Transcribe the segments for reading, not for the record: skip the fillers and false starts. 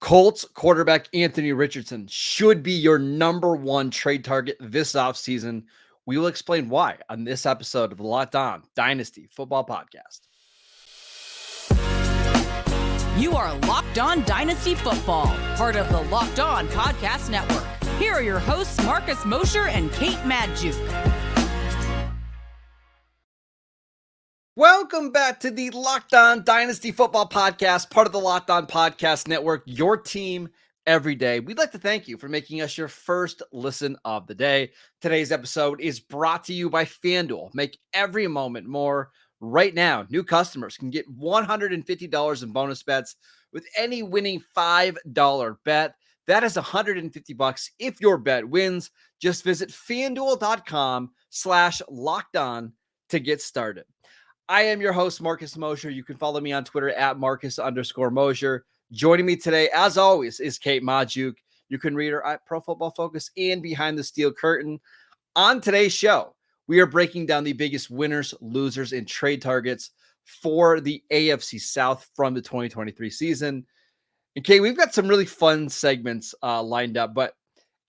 Colts quarterback Anthony Richardson should be your number one trade target this offseason. We will explain why on this episode of the Locked On Dynasty Football Podcast. You are Locked On Dynasty Football, part of the Locked On Podcast Network. Here are your hosts, Marcus Mosher and Kate Madjuk. Welcome back to the Locked On Dynasty Football Podcast, part of the Locked On Podcast Network, your team every day. We'd like to thank you for making us your first listen of the day. Today's episode is brought to you by FanDuel. Make every moment more. Right now, new customers can get $150 in bonus bets with any winning $5 bet. That is $150 if your bet wins. Just visit FanDuel.com/lockedon to get started. I am your host, Marcus Mosher. You can follow me on Twitter at Marcus_Mosher. Joining me today, as always, is Kate Madjuk. You can read her at Pro Football Focus and Behind the Steel Curtain. On today's show, we are breaking down the biggest winners, losers, and trade targets for the AFC South from the 2023 season. And Kate, we've got some really fun segments lined up, but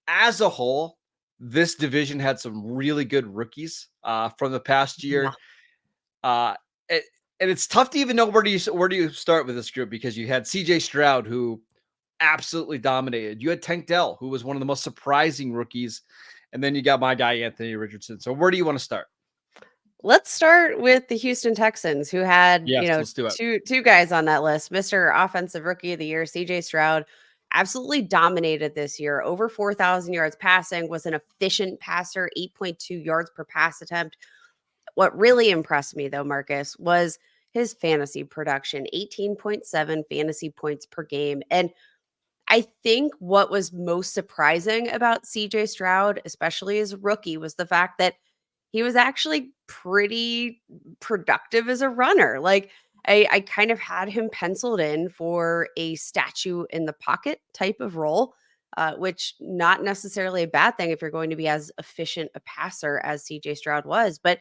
as a whole, this division had some really good rookies from the past year. Yeah. And it's tough to even know where do you start with this group, because you had C.J. Stroud, who absolutely dominated. You had Tank Dell, who was one of the most surprising rookies. And then you got my guy, Anthony Richardson. So where do you want to start? Let's start with the Houston Texans, who had Let's do it. two guys on that list. Mr. Offensive Rookie of the Year, C.J. Stroud, absolutely dominated this year. Over 4,000 yards passing, was an efficient passer, 8.2 yards per pass attempt. What really impressed me, though, Marcus, was his fantasy production, 18.7 fantasy points per game. And I think what was most surprising about CJ Stroud, especially as a rookie, was the fact that he was actually pretty productive as a runner. Like, I kind of had him penciled in for a statue in the pocket type of role, which not necessarily a bad thing if you're going to be as efficient a passer as CJ Stroud was. But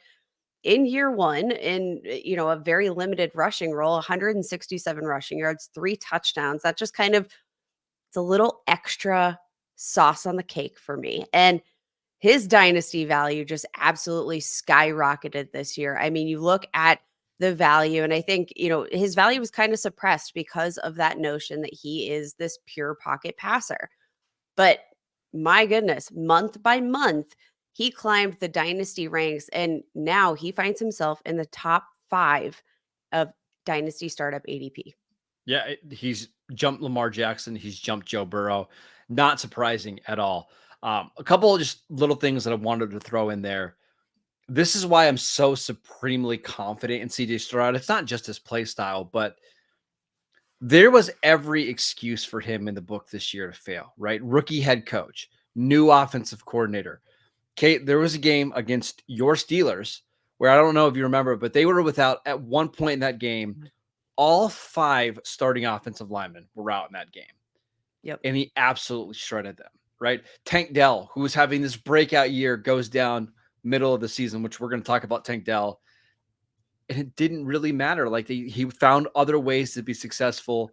in year one, in a very limited rushing role, 167 rushing yards, 3 touchdowns. That just kind of, it's a little extra sauce on the cake for me. And his dynasty value just absolutely skyrocketed this year. I mean, you look at the value, and I think, his value was kind of suppressed because of that notion that he is this pure pocket passer. But my goodness, month by month, he climbed the dynasty ranks, and now he finds himself in the top 5 of dynasty startup ADP. Yeah, he's jumped Lamar Jackson. He's jumped Joe Burrow. Not surprising at all. A couple of just little things that I wanted to throw in there. This is why I'm so supremely confident in CJ Stroud. It's not just his play style, but there was every excuse for him in the book this year to fail, right? Rookie head coach, new offensive coordinator. Kate, there was a game against your Steelers where, I don't know if you remember, but they were without, at one point in that game, all 5 starting offensive linemen were out in that game. Yep. And he absolutely shredded them, right? Tank Dell, who was having this breakout year, goes down middle of the season, which we're going to talk about Tank Dell. And it didn't really matter. Like, he found other ways to be successful.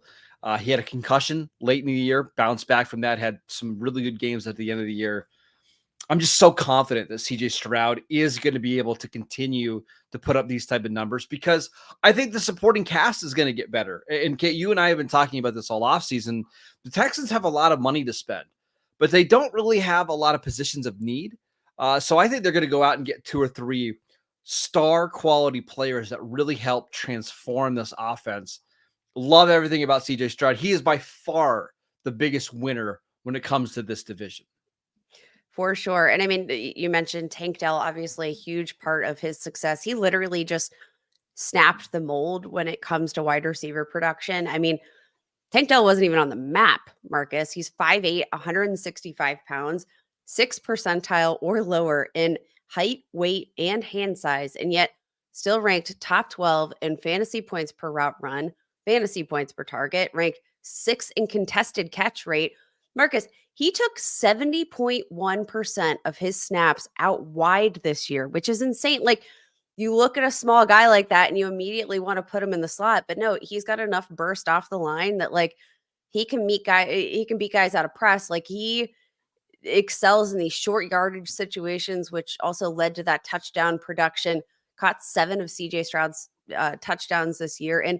He had a concussion late in the year, bounced back from that, had some really good games at the end of the year. I'm just so confident that CJ Stroud is going to be able to continue to put up these type of numbers, because I think the supporting cast is going to get better. And Kate, you and I have been talking about this all offseason. The Texans have a lot of money to spend, but they don't really have a lot of positions of need. So I think they're going to go out and get 2 or 3 star quality players that really help transform this offense. Love everything about CJ Stroud. He is by far the biggest winner when it comes to this division. For sure. And I mean, you mentioned Tank Dell, obviously a huge part of his success. He literally just snapped the mold when it comes to wide receiver production. I mean, Tank Dell wasn't even on the map, Marcus. He's 5'8", 165 pounds, 6th percentile or lower in height, weight, and hand size, and yet still ranked top 12 in fantasy points per route run, fantasy points per target, ranked 6th in contested catch rate. Marcus, he took 70.1% of his snaps out wide this year, which is insane. Like, you look at a small guy like that and you immediately want to put him in the slot, but no, he's got enough burst off the line that, like, He can beat guys out of press. Like, he excels in these short yardage situations, which also led to that touchdown production. Caught 7 of CJ Stroud's touchdowns this year, and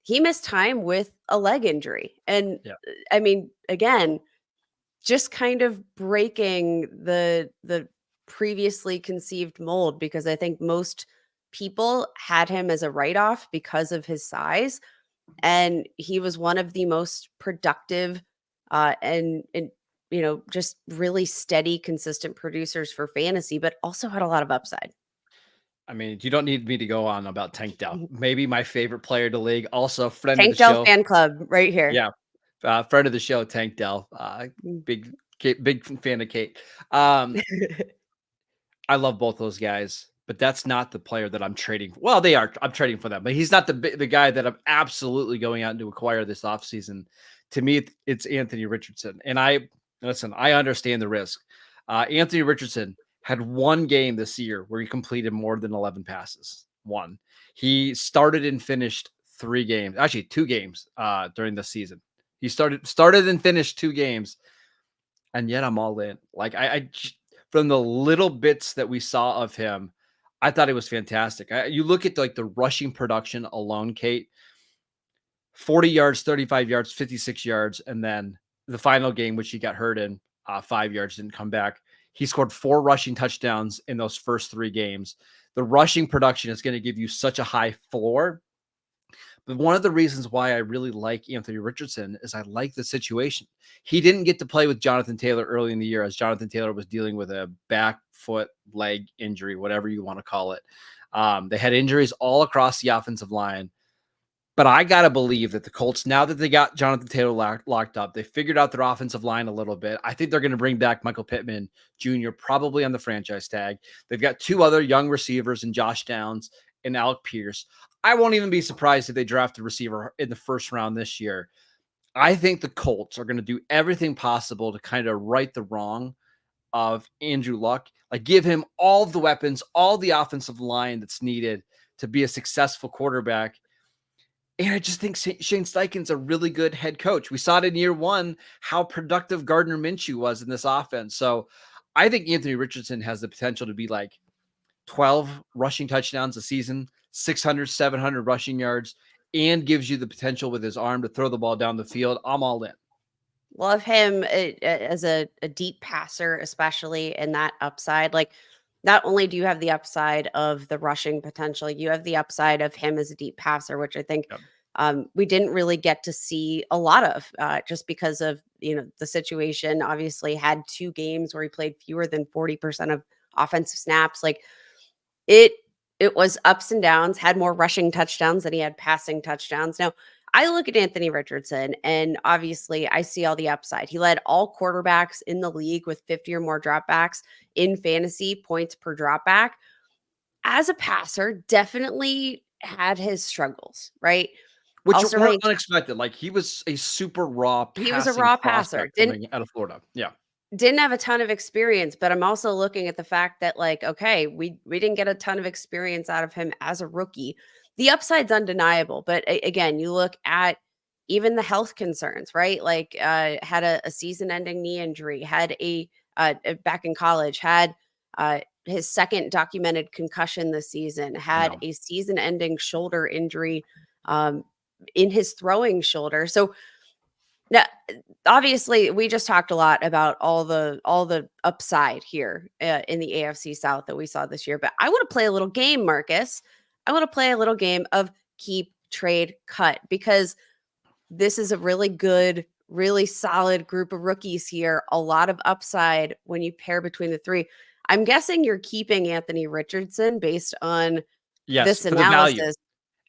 he missed time with a leg injury. And I mean, again, just kind of breaking the previously conceived mold, because I think most people had him as a write-off because of his size, and he was one of the most productive and just really steady, consistent producers for fantasy, but also had a lot of upside. I mean, you don't need me to go on about Tank Dell. Maybe my favorite player in the league, also friend of Tank the Dell show. fan club right here. Yeah. Friend of the show, Tank Dell. Big fan of Kate. I love both those guys, but that's not the player that I'm trading. Well, they are. I'm trading for them, but he's not the guy that I'm absolutely going out to acquire this offseason. To me, it's Anthony Richardson. And I understand the risk. Anthony Richardson had one game this year where he completed more than 11 passes. One. He started and finished 3 games, actually 2 games during the season. He started and finished 2 games, and yet I'm all in. Like, I from the little bits that we saw of him, I thought it was fantastic. You look at like the rushing production alone, Kate, 40 yards, 35 yards, 56 yards, and then the final game, which he got hurt in, 5 yards, didn't come back. He scored 4 rushing touchdowns in those first 3 games. The rushing production is going to give you such a high floor. But one of the reasons why I really like Anthony Richardson is I like the situation. He didn't get to play with Jonathan Taylor early in the year, as Jonathan Taylor was dealing with a back, foot, leg injury, whatever you want to call it. They had injuries all across the offensive line. But I got to believe that the Colts, now that they got Jonathan Taylor locked up, they figured out their offensive line a little bit. I think they're going to bring back Michael Pittman Jr., probably on the franchise tag. They've got 2 other young receivers in Josh Downs and Alec Pierce. I won't even be surprised if they draft a receiver in the first round this year. I think the Colts are going to do everything possible to kind of right the wrong of Andrew Luck, like give him all the weapons, all the offensive line that's needed to be a successful quarterback. And I just think Shane Steichen's a really good head coach. We saw it in year 1, how productive Gardner Minshew was in this offense. So I think Anthony Richardson has the potential to be like 12 rushing touchdowns a season, 600, 700 rushing yards, and gives you the potential with his arm to throw the ball down the field. I'm all in. Love him as a deep passer, especially in that upside. Like, not only do you have the upside of the rushing potential, you have the upside of him as a deep passer, which I think we didn't really get to see a lot of just because of, the situation. Obviously had 2 games where he played fewer than 40% of offensive snaps. Like, it was ups and downs, had more rushing touchdowns than he had passing touchdowns. Now, I look at Anthony Richardson, and obviously I see all the upside. He led all quarterbacks in the league with 50 or more dropbacks in fantasy points per dropback. As a passer, definitely had his struggles, right? Which Also weren't ranked, unexpected. Like, he was a super raw he was a raw passer. prospect coming out of Florida. Yeah. Didn't have a ton of experience, but I'm also looking at the fact that, like, okay, we didn't get a ton of experience out of him as a rookie. The upside's undeniable, but again, you look at even the health concerns, right? Like, had a season-ending knee injury, had a back in college, had his second documented concussion this season, had a season-ending shoulder injury in his throwing shoulder. So now, obviously, we just talked a lot about all the upside here in the AFC South that we saw this year. But I want to play a little game, Marcus. I want to play a little game of keep, trade, cut, because this is a really good, really solid group of rookies here. A lot of upside when you pair between the 3. I'm guessing you're keeping Anthony Richardson based on this for the value. analysis.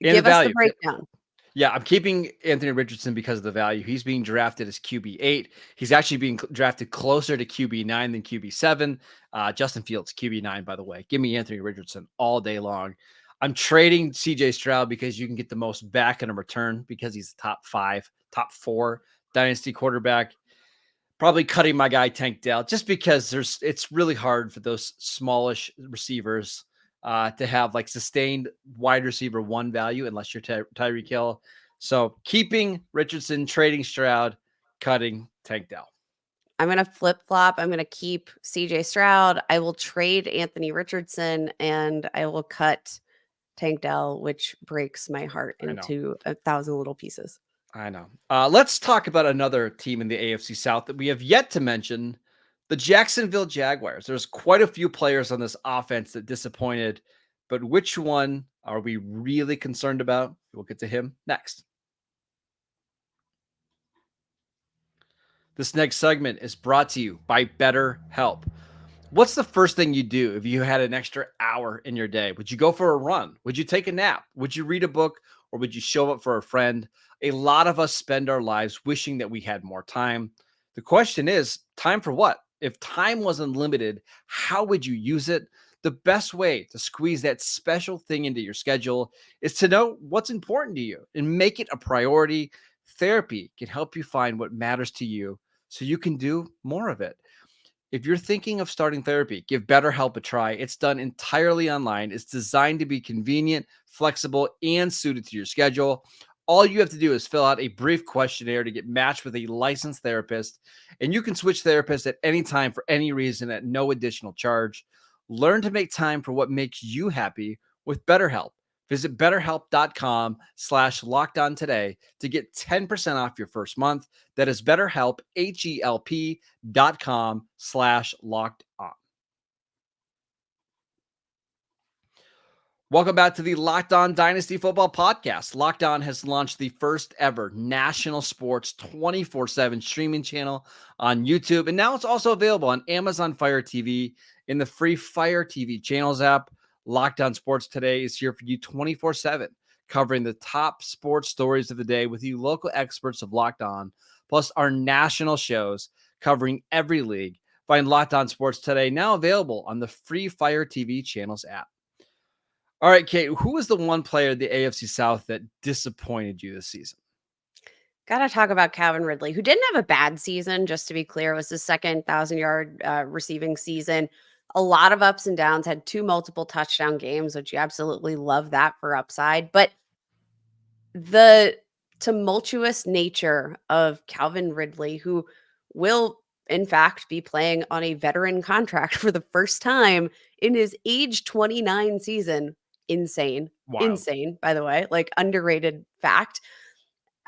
And Give the us value. the breakdown. Yeah, I'm keeping Anthony Richardson because of the value. He's being drafted as QB8. He's actually being drafted closer to QB9 than QB7. Justin Fields, QB9, by the way. Give me Anthony Richardson all day long. I'm trading CJ Stroud because you can get the most back in a return because he's top 5, top 4 Dynasty quarterback. Probably cutting my guy Tank Dell just because it's really hard for those smallish receivers to have like sustained wide receiver 1 value unless you're Tyreek Hill. So keeping Richardson, trading Stroud, cutting Tank Dell. I'm going to flip flop. I'm going to keep CJ Stroud. I will trade Anthony Richardson and I will cut Tank Dell, which breaks my heart into 1,000 little pieces. I know. Let's talk about another team in the AFC South that we have yet to mention, the Jacksonville Jaguars. There's quite a few players on this offense that disappointed, but which one are we really concerned about? We'll get to him next. This next segment is brought to you by BetterHelp. What's the first thing you do if you had an extra hour in your day? Would you go for a run? Would you take a nap? Would you read a book? Or would you show up for a friend? A lot of us spend our lives wishing that we had more time. The question is, time for what? If time was unlimited, how would you use it? The best way to squeeze that special thing into your schedule is to know what's important to you and make it a priority. Therapy can help you find what matters to you so you can do more of it. If you're thinking of starting therapy, give BetterHelp a try. It's done entirely online. It's designed to be convenient, flexible, and suited to your schedule. All you have to do is fill out a brief questionnaire to get matched with a licensed therapist, and you can switch therapists at any time for any reason at no additional charge. Learn to make time for what makes you happy with BetterHelp. Visit betterhelp.com/lockedon today to get 10% off your first month. That is BetterHelp, HELP.com/lockedon. Welcome back to the Locked On Dynasty Football Podcast. Locked On has launched the first ever national sports 24/7 streaming channel on YouTube, and now it's also available on Amazon Fire TV in the free Fire TV channels app. Locked On Sports Today is here for you 24/7, covering the top sports stories of the day with the local experts of Locked On, plus our national shows covering every league. Find Locked On Sports Today now available on the free Fire TV channels app. All right, Kate, who was the one player in the AFC South that disappointed you this season? Got to talk about Calvin Ridley, who didn't have a bad season, just to be clear. It was his second 1,000-yard receiving season. A lot of ups and downs, had 2 multiple touchdown games, which you absolutely love that for upside. But the tumultuous nature of Calvin Ridley, who will, in fact, be playing on a veteran contract for the first time in his age 29 season. Insane. Wild. Insane, by the way, like underrated fact.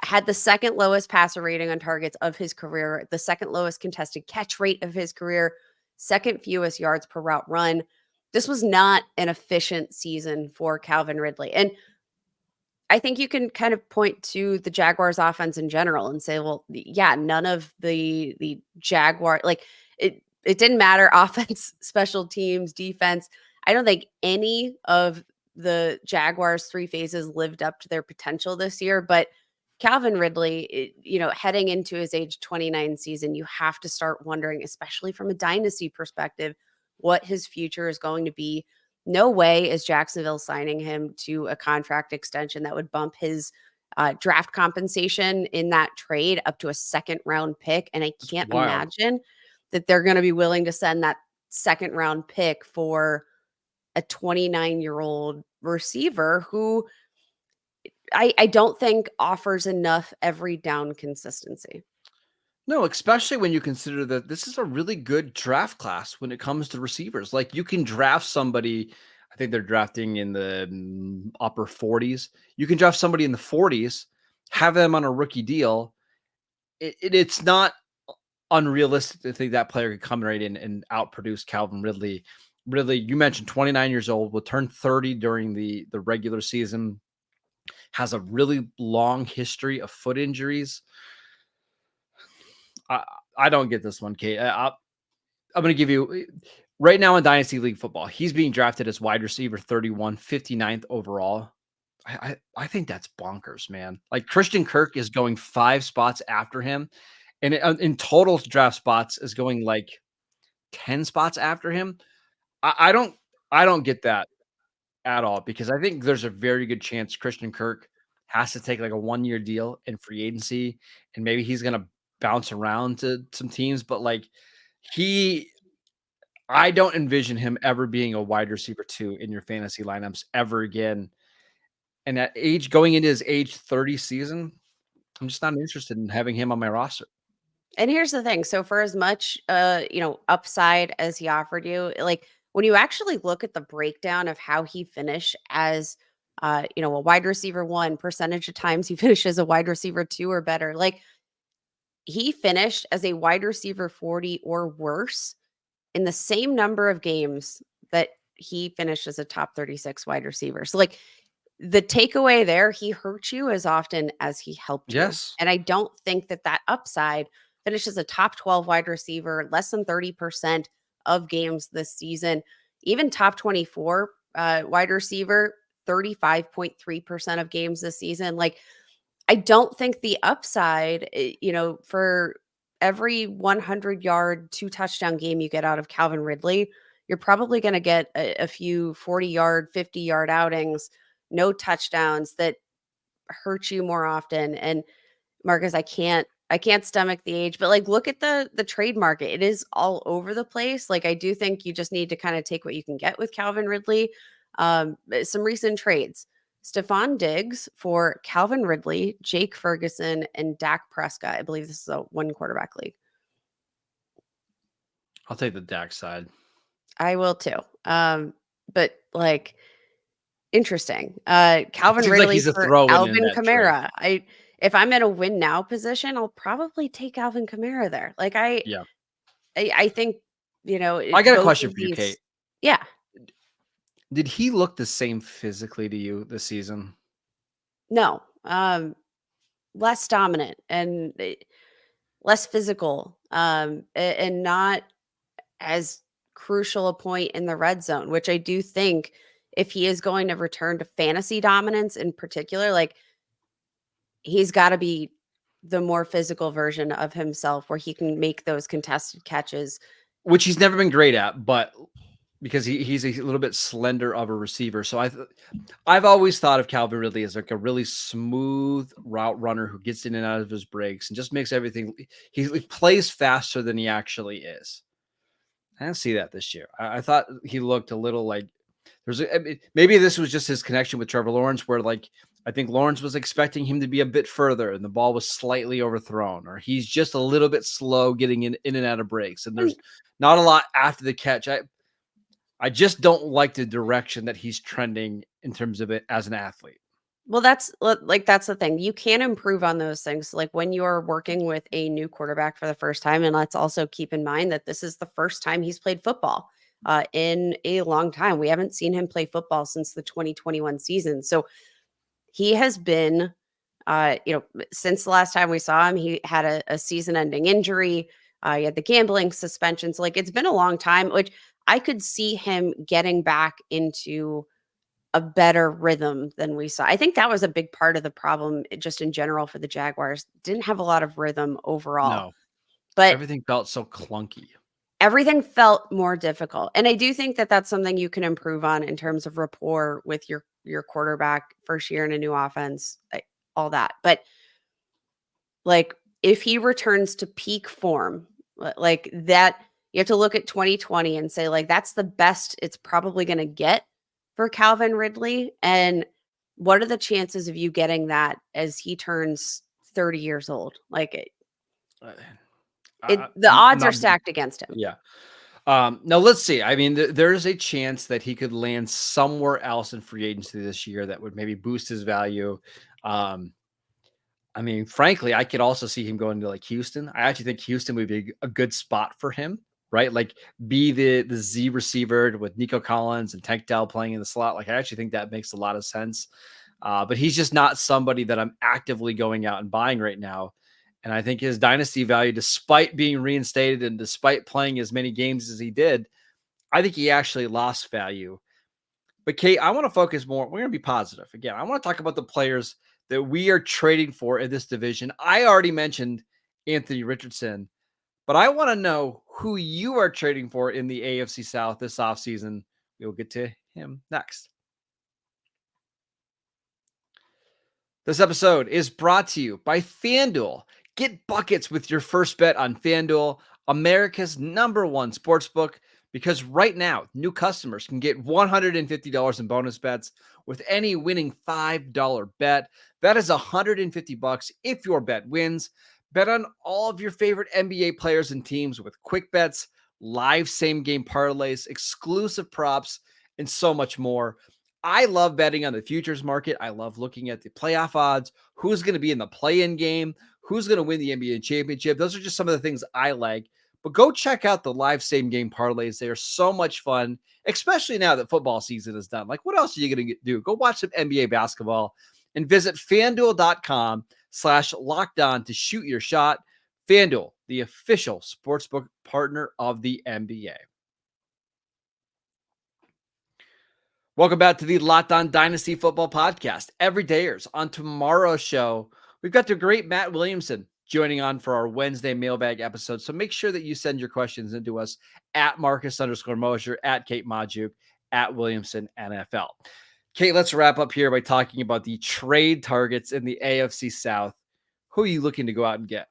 Had the second lowest passer rating on targets of his career, the second lowest contested catch rate of his career, second fewest yards per route run. This was not an efficient season for Calvin Ridley. And I think you can kind of point to the Jaguars offense in general and say, well, yeah, none of the Jaguar, like it didn't matter offense, special teams, defense. I don't think any of the Jaguars' 3 phases lived up to their potential this year, but Calvin Ridley, heading into his age 29 season, you have to start wondering, especially from a dynasty perspective, what his future is going to be. No way is Jacksonville signing him to a contract extension that would bump his draft compensation in that trade up to a second-round pick. And I can't imagine that they're going to be willing to send that second-round pick for a 29-year-old receiver who I don't think offers enough every down consistency. No, especially when you consider that this is a really good draft class when it comes to receivers. Like you can draft somebody, I think they're drafting in the upper 40s. You can draft somebody in the 40s, have them on a rookie deal. It's not unrealistic to think that player could come right in and outproduce Calvin Ridley. Ridley, you mentioned 29 years old, will turn 30 during the regular season, has a really long history of foot injuries. I don't get this one, Kate. I'm going to give you right now in Dynasty League football. He's being drafted as wide receiver 31, 59th overall. I think that's bonkers, man. Like Christian Kirk is going 5 spots after him, and in total draft spots is going like 10 spots after him. I don't get that at all because I think there's a very good chance Christian Kirk has to take like a 1-year deal in free agency, and maybe he's going to bounce around to some teams, but like I don't envision him ever being a wide receiver 2 in your fantasy lineups ever again. And at going into his age 30 season, I'm just not interested in having him on my roster. And here's the thing. So for as much upside as he offered you, like when you actually look at the breakdown of how he finished as a wide receiver 1, percentage of times he finished as a wide receiver 2 or better. Like he finished as a wide receiver 40 or worse in the same number of games that he finished as a top 36 wide receiver. So like the takeaway there, he hurt you as often as he helped you. Yes. And I don't think that upside finishes a top 12 wide receiver, less than 30% of games this season, even top 24 wide receiver, 35.3% of games this season. Like, I don't think the upside, for every 100-yard, 2-touchdown game you get out of Calvin Ridley, you're probably going to get a few 40-yard, 50-yard outings, no touchdowns that hurt you more often. And Marcus, I can't stomach the age, but like look at the trade market. It is all over the place. Like I do think you just need to kind of take what you can get with Calvin Ridley. Some recent trades. Stephon Diggs for Calvin Ridley, Jake Ferguson, and Dak Prescott. I believe this is a 1 quarterback league. I'll take the Dak side. I will too. But like interesting. Calvin Seems Ridley like he's a for throw-in in Alvin that Kamara. If I'm in a win now position, I'll probably take Alvin Kamara there. Like I think, I got a question for you, Kate. Yeah. Did he look the same physically to you this season? No. Less dominant and less physical. And not as crucial a point in the red zone, which I do think if he is going to return to fantasy dominance in particular, like he's got to be the more physical version of himself where he can make those contested catches. Which he's never been great at, but because he's a little bit slender of a receiver. So I've always thought of Calvin Ridley as like a really smooth route runner who gets in and out of his breaks and just makes everything. He plays faster than he actually is. I didn't see that this year. I thought he looked a little like maybe this was just his connection with Trevor Lawrence, where like I think Lawrence was expecting him to be a bit further and the ball was slightly overthrown, or he's just a little bit slow getting in and out of breaks. And there's not a lot after the catch. I just don't like the direction that he's trending in terms of it as an athlete. Well, that's the thing. You can improve on those things. Like when you're working with a new quarterback for the first time, and let's also keep in mind that this is the first time he's played football in a long time. We haven't seen him play football since the 2021 season. So he has been, since the last time we saw him, he had a season-ending injury. He had the gambling suspension. So like it's been a long time, which I could see him getting back into a better rhythm than we saw. I think that was a big part of the problem just in general for the Jaguars. Didn't have a lot of rhythm overall. No, but everything felt so clunky. Everything felt more difficult. And I do think that that's something you can improve on in terms of rapport with your quarterback first year in a new offense, all that. But like if he returns to peak form, like that, you have to look at 2020 and say like, that's the best it's probably going to get for Calvin Ridley. And what are the chances of you getting that as he turns 30 years old? Like the odds are stacked against him. Yeah. Now let's see. I mean, there's a chance that he could land somewhere else in free agency this year that would maybe boost his value. I mean, frankly, I could also see him going to like Houston. I actually think Houston would be a good spot for him, right? Like be the Z receiver with Nico Collins and Tank Dell playing in the slot. Like I actually think that makes a lot of sense. But he's just not somebody that I'm actively going out and buying right now. And I think his dynasty value, despite being reinstated and despite playing as many games as he did, I think he actually lost value. But Kate, I want to focus more. We're going to be positive. Again, I want to talk about the players that we are trading for in this division. I already mentioned Anthony Richardson, but I want to know who you are trading for in the AFC South this offseason. We'll get to him next. This episode is brought to you by FanDuel. Get buckets with your first bet on FanDuel, America's #1 sportsbook. because right now, new customers can get $150 in bonus bets with any winning $5 bet. That is $150 if your bet wins. Bet on all of your favorite NBA players and teams with quick bets, live same game parlays, exclusive props, and so much more. I love betting on the futures market. I love looking at the playoff odds, who's going to be in the play-in game, who's going to win the NBA championship. Those are just some of the things I like. But go check out the live same game parlays. They are so much fun, especially now that football season is done. Like, what else are you going to do? Go watch some NBA basketball and visit FanDuel.com/lockedon to shoot your shot. FanDuel, the official sportsbook partner of the NBA. Welcome back to the Locked On Dynasty Football Podcast. Every dayers. On tomorrow's show, we've got the great Matt Williamson joining on for our Wednesday mailbag episode. So make sure that you send your questions into us at Marcus_Mosher, at Kate Majuk, at Williamson NFL. Kate, let's wrap up here by talking about the trade targets in the AFC South. Who are you looking to go out and get?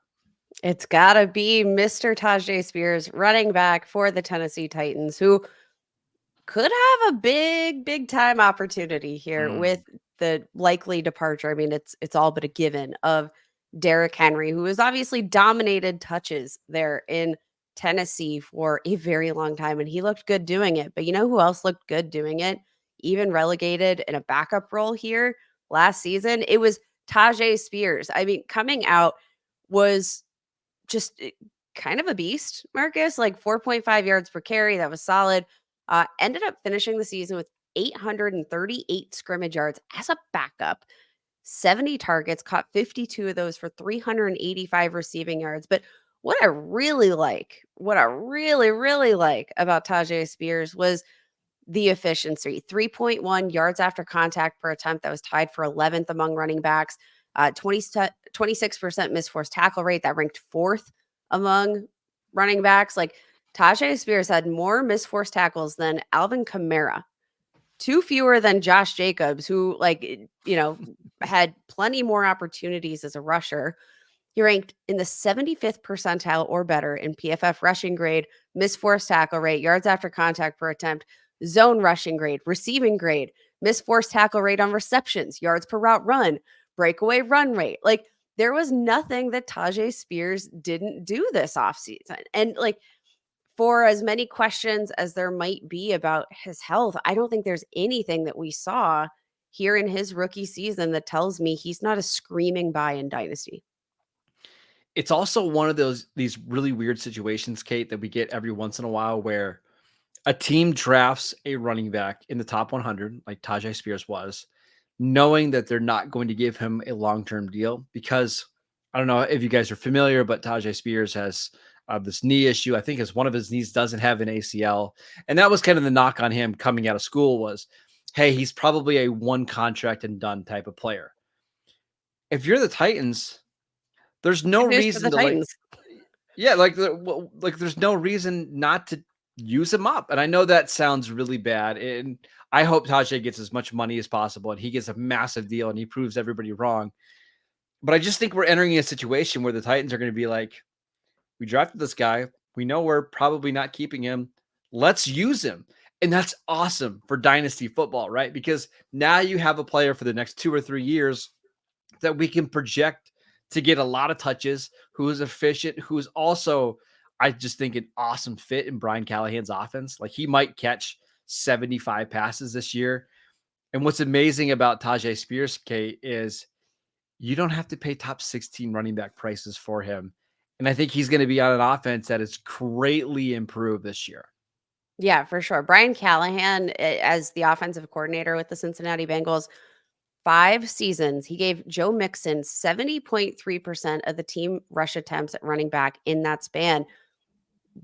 It's got to be Mr. Tajay Spears, running back for the Tennessee Titans, who could have a big time opportunity here with the likely departure. I mean, it's all but a given of Derrick Henry, who has obviously dominated touches there in Tennessee for a very long time, and he looked good doing it. But you know who else looked good doing it? Even relegated in a backup role here last season, it was Tajay Spears. I mean, coming out was just kind of a beast, Marcus, like 4.5 yards per carry. That was solid. Ended up finishing the season with 838 scrimmage yards as a backup, 70 targets, caught 52 of those for 385 receiving yards. But what I really like about Tajay Spears was the efficiency. 3.1 yards after contact per attempt. That was tied for 11th among running backs. 26% missed forced tackle rate. That ranked 4th among running backs. Like, Tajay Spears had more missed forced tackles than Alvin Kamara, 2 fewer than Josh Jacobs, who, had plenty more opportunities as a rusher. He ranked in the 75th percentile or better in PFF rushing grade, missed forced tackle rate, yards after contact per attempt, zone rushing grade, receiving grade, missed forced tackle rate on receptions, yards per route run, breakaway run rate. Like, there was nothing that Tajay Spears didn't do this offseason. And for as many questions as there might be about his health, I don't think there's anything that we saw here in his rookie season that tells me he's not a screaming buy in Dynasty. It's also one of these really weird situations, Kate, that we get every once in a while where a team drafts a running back in the top 100, like Tajay Spears was, knowing that they're not going to give him a long-term deal because I don't know if you guys are familiar, but Tajay Spears has this knee issue. I think one of his knees doesn't have an ACL. And that was kind of the knock on him coming out of school was, hey, he's probably a one contract and done type of player. If you're the Titans, there's no reason to there's no reason not to use him up. And I know that sounds really bad. And I hope Tajay gets as much money as possible and he gets a massive deal and he proves everybody wrong. But I just think we're entering a situation where the Titans are going to be like, we drafted this guy. We know we're probably not keeping him. Let's use him. And that's awesome for Dynasty football, right? Because now you have a player for the next 2 or 3 years that we can project to get a lot of touches, who is efficient, who is also, I just think, an awesome fit in Brian Callahan's offense. Like, he might catch 75 passes this year. And what's amazing about Tajay Spears, Kate, is you don't have to pay top 16 running back prices for him. And I think he's going to be on an offense that is greatly improved this year. Yeah, for sure. Brian Callahan, as the offensive coordinator with the Cincinnati Bengals, 5 seasons, he gave Joe Mixon 70.3% of the team rush attempts at running back in that span.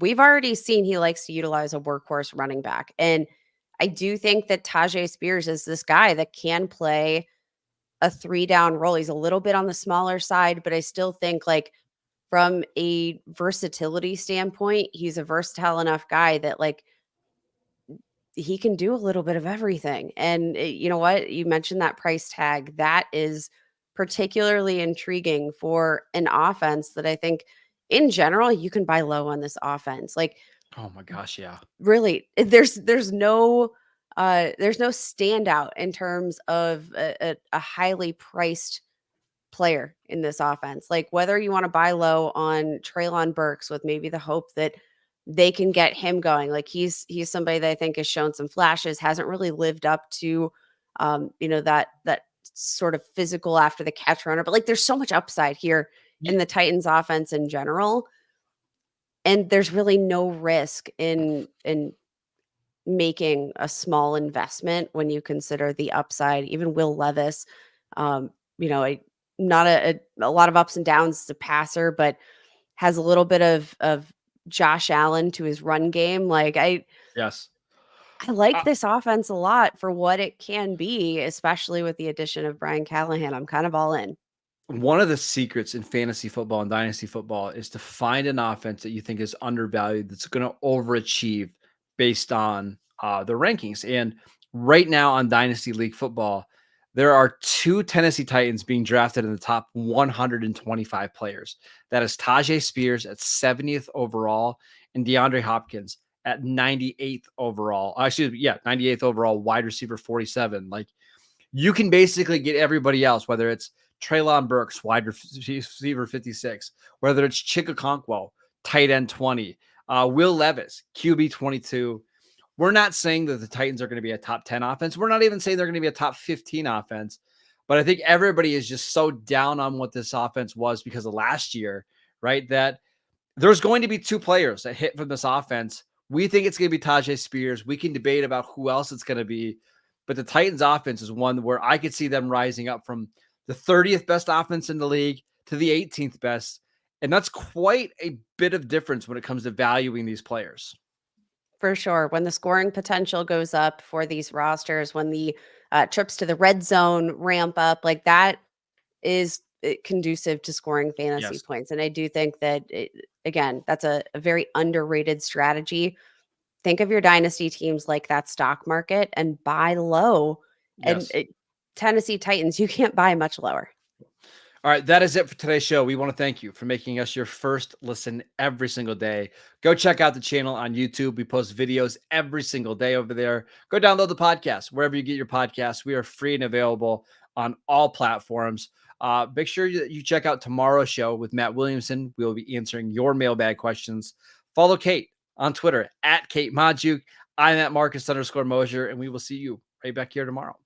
We've already seen he likes to utilize a workhorse running back. And I do think that Tajay Spears is this guy that can play a 3-down role. He's a little bit on the smaller side, but I still think, from a versatility standpoint, he's a versatile enough guy that he can do a little bit of everything. And you know what? You mentioned that price tag. That is particularly intriguing for an offense that I think in general, you can buy low on this offense. Oh my gosh, yeah. Really, there's no standout in terms of a highly priced player in this offense. Like whether you want to buy low on Treylon Burks with maybe the hope that they can get him going. Like he's somebody that I think has shown some flashes, hasn't really lived up to that sort of physical after the catch runner. But like there's so much upside here in the Titans offense in general. And there's really no risk in making a small investment when you consider the upside. Even Will Levis, um, not a lot of ups and downs as a passer, but has a little bit of Josh Allen to his run game. Like Yes. I like this offense a lot for what it can be, especially with the addition of Brian Callahan. I'm kind of all in. One of the secrets in fantasy football and dynasty football is to find an offense that you think is undervalued, that's going to overachieve based on the rankings. And right now on Dynasty League football, there are 2 Tennessee Titans being drafted in the top 125 players. That is Tajay Spears at 70th overall and DeAndre Hopkins at 98th overall. 98th overall, wide receiver 47. Like you can basically get everybody else, whether it's Treylon Burks, wide receiver 56, whether it's Chikakonkwo, tight end 20, Will Levis, QB 22. We're not saying that the Titans are going to be a top 10 offense. We're not even saying they're going to be a top 15 offense. But I think everybody is just so down on what this offense was because of last year, right? That there's going to be 2 players that hit from this offense. We think it's going to be Tajay Spears. We can debate about who else it's going to be. But the Titans offense is one where I could see them rising up from the 30th best offense in the league to the 18th best. And that's quite a bit of difference when it comes to valuing these players. For sure. When the scoring potential goes up for these rosters, when the trips to the red zone ramp up, like that is conducive to scoring fantasy Yes. points. And I do think that, again, that's a very underrated strategy. Think of your dynasty teams like that stock market and buy low. And Yes. Tennessee Titans, you can't buy much lower. All right, that is it for today's show. We want to thank you for making us your first listen every single day. Go check out the channel on YouTube. We post videos every single day over there. Go download the podcast wherever you get your podcasts. We are free and available on all platforms. Make sure that you check out tomorrow's show with Matt Williamson. We will be answering your mailbag questions. Follow Kate on Twitter at Kate Modjuk. I'm at Marcus _Mosier, and we will see you right back here tomorrow.